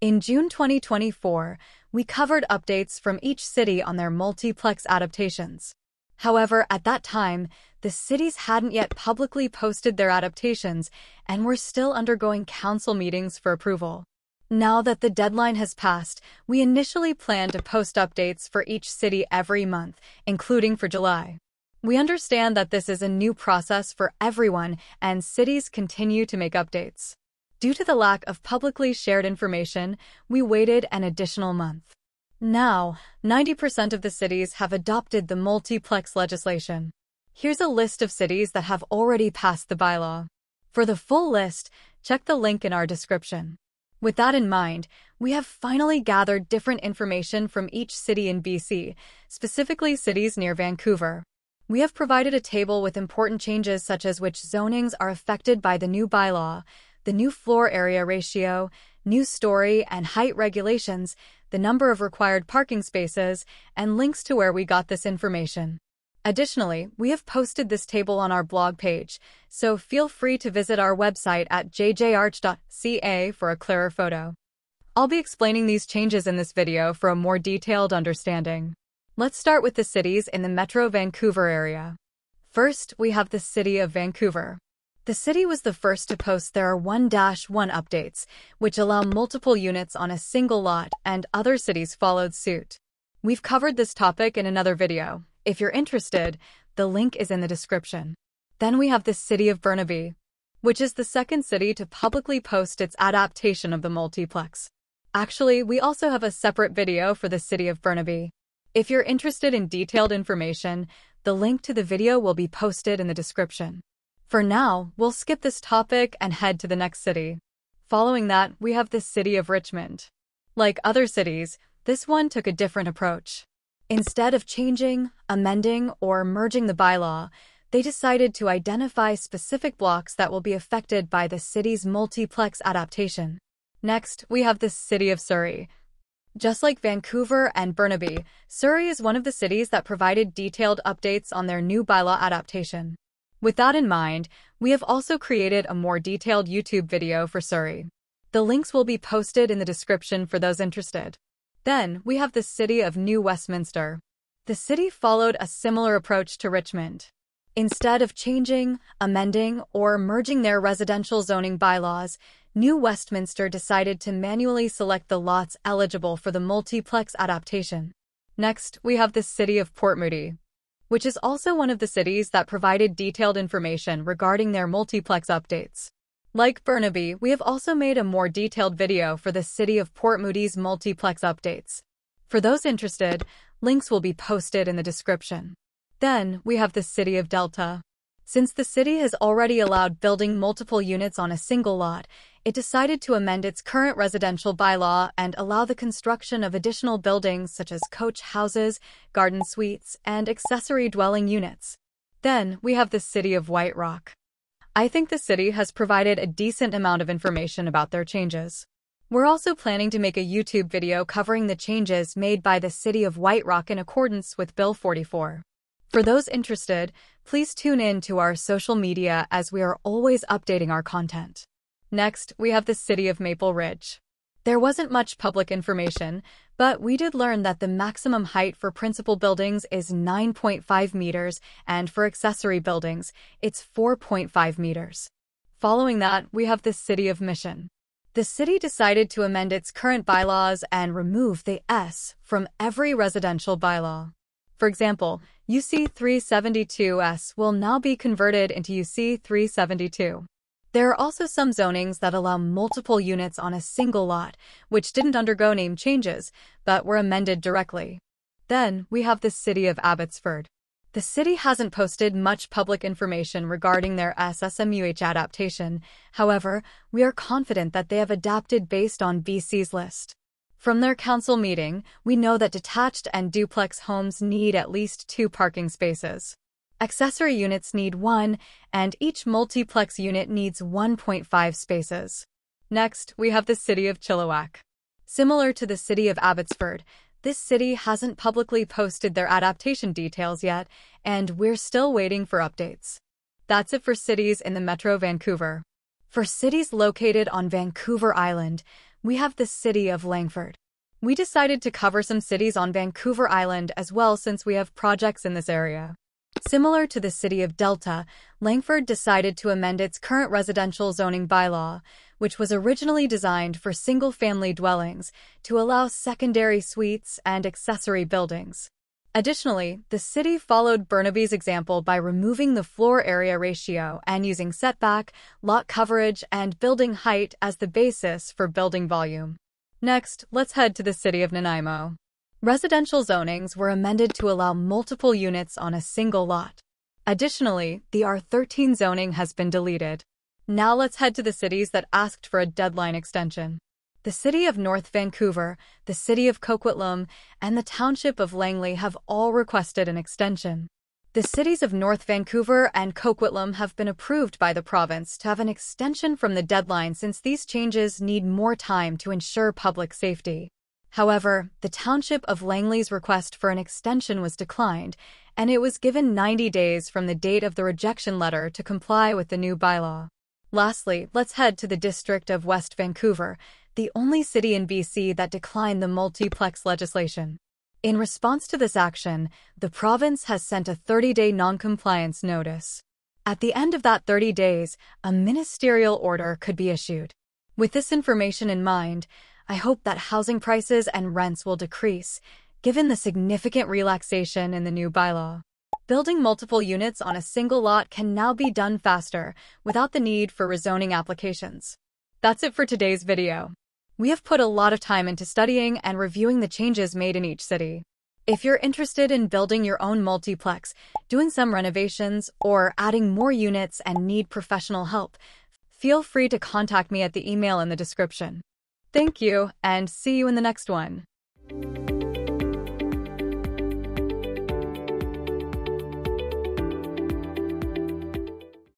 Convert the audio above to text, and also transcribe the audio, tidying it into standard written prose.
In June 2024, we covered updates from each city on their multiplex adaptations. However, at that time, the cities hadn't yet publicly posted their adaptations and were still undergoing council meetings for approval. Now that the deadline has passed, we initially planned to post updates for each city every month, including for July. We understand that this is a new process for everyone, and cities continue to make updates. Due to the lack of publicly shared information, we waited an additional month. Now, 90% of the cities have adopted the multiplex legislation. Here's a list of cities that have already passed the bylaw. For the full list, check the link in our description. With that in mind, we have finally gathered different information from each city in BC, specifically cities near Vancouver. We have provided a table with important changes such as which zonings are affected by the new bylaw, the new floor area ratio, new story and height regulations, the number of required parking spaces, and links to where we got this information. Additionally, we have posted this table on our blog page, so feel free to visit our website at jjarch.ca for a clearer photo. I'll be explaining these changes in this video for a more detailed understanding. Let's start with the cities in the Metro Vancouver area. First, we have the city of Vancouver. The city was the first to post their 1-1 updates, which allow multiple units on a single lot, and other cities followed suit. We've covered this topic in another video. If you're interested, the link is in the description. Then we have the city of Burnaby, which is the second city to publicly post its adaptation of the multiplex. Actually, we also have a separate video for the city of Burnaby. If you're interested in detailed information, the link to the video will be posted in the description. For now, we'll skip this topic and head to the next city. Following that, we have the city of Richmond. Like other cities, this one took a different approach. Instead of changing, amending, or merging the bylaw, they decided to identify specific blocks that will be affected by the city's multiplex adaptation. Next, we have the city of Surrey. Just like Vancouver and Burnaby, Surrey is one of the cities that provided detailed updates on their new bylaw adaptation. With that in mind, we have also created a more detailed YouTube video for Surrey. The links will be posted in the description for those interested. Then, we have the city of New Westminster. The city followed a similar approach to Richmond. Instead of changing, amending, or merging their residential zoning bylaws, New Westminster decided to manually select the lots eligible for the multiplex adaptation. Next, we have the city of Moody, which is also one of the cities that provided detailed information regarding their multiplex updates. Like Burnaby, we have also made a more detailed video for the city of Moody's multiplex updates. For those interested, links will be posted in the description. Then, we have the city of Delta. Since the city has already allowed building multiple units on a single lot, it decided to amend its current residential bylaw and allow the construction of additional buildings such as coach houses, garden suites, and accessory dwelling units. Then, we have the city of White Rock. I think the city has provided a decent amount of information about their changes. We're also planning to make a YouTube video covering the changes made by the city of White Rock in accordance with Bill 44. For those interested, please tune in to our social media as we are always updating our content. Next, we have the city of Maple Ridge. There wasn't much public information, but we did learn that the maximum height for principal buildings is 9.5 meters, and for accessory buildings, it's 4.5 meters. Following that, we have the city of Mission. The city decided to amend its current bylaws and remove the S from every residential bylaw. For example, UC 372S will now be converted into UC 372. There are also some zonings that allow multiple units on a single lot, which didn't undergo name changes, but were amended directly. Then, we have the city of Abbotsford. The city hasn't posted much public information regarding their SSMUH adaptation. However, we are confident that they have adapted based on BC's list. From their council meeting, we know that detached and duplex homes need at least 2 parking spaces. Accessory units need 1, and each multiplex unit needs 1.5 spaces. Next, we have the city of Chilliwack. Similar to the city of Abbotsford, this city hasn't publicly posted their adaptation details yet, and we're still waiting for updates. That's it for cities in the Metro Vancouver. For cities located on Vancouver Island, we have the city of Langford. We decided to cover some cities on Vancouver Island as well since we have projects in this area. Similar to the city of Delta, Langford decided to amend its current residential zoning bylaw, which was originally designed for single-family dwellings, to allow secondary suites and accessory buildings. Additionally, the city followed Burnaby's example by removing the floor area ratio and using setback, lot coverage, and building height as the basis for building volume. Next, let's head to the city of Nanaimo. Residential zonings were amended to allow multiple units on a single lot. Additionally, the R13 zoning has been deleted. Now let's head to the cities that asked for a deadline extension. The city of North Vancouver, the city of Coquitlam, and the Township of Langley have all requested an extension. The cities of North Vancouver and Coquitlam have been approved by the province to have an extension from the deadline since these changes need more time to ensure public safety. However, the Township of Langley's request for an extension was declined, and it was given 90 days from the date of the rejection letter to comply with the new bylaw. Lastly, let's head to the District of West Vancouver, the only city in BC that declined the multiplex legislation. In response to this action, the province has sent a 30-day non-compliance notice. At the end of that 30 days, a ministerial order could be issued. With this information in mind, I hope that housing prices and rents will decrease, given the significant relaxation in the new bylaw. Building multiple units on a single lot can now be done faster, without the need for rezoning applications. That's it for today's video. We have put a lot of time into studying and reviewing the changes made in each city. If you're interested in building your own multiplex, doing some renovations, or adding more units and need professional help, feel free to contact me at the email in the description. Thank you, and see you in the next one.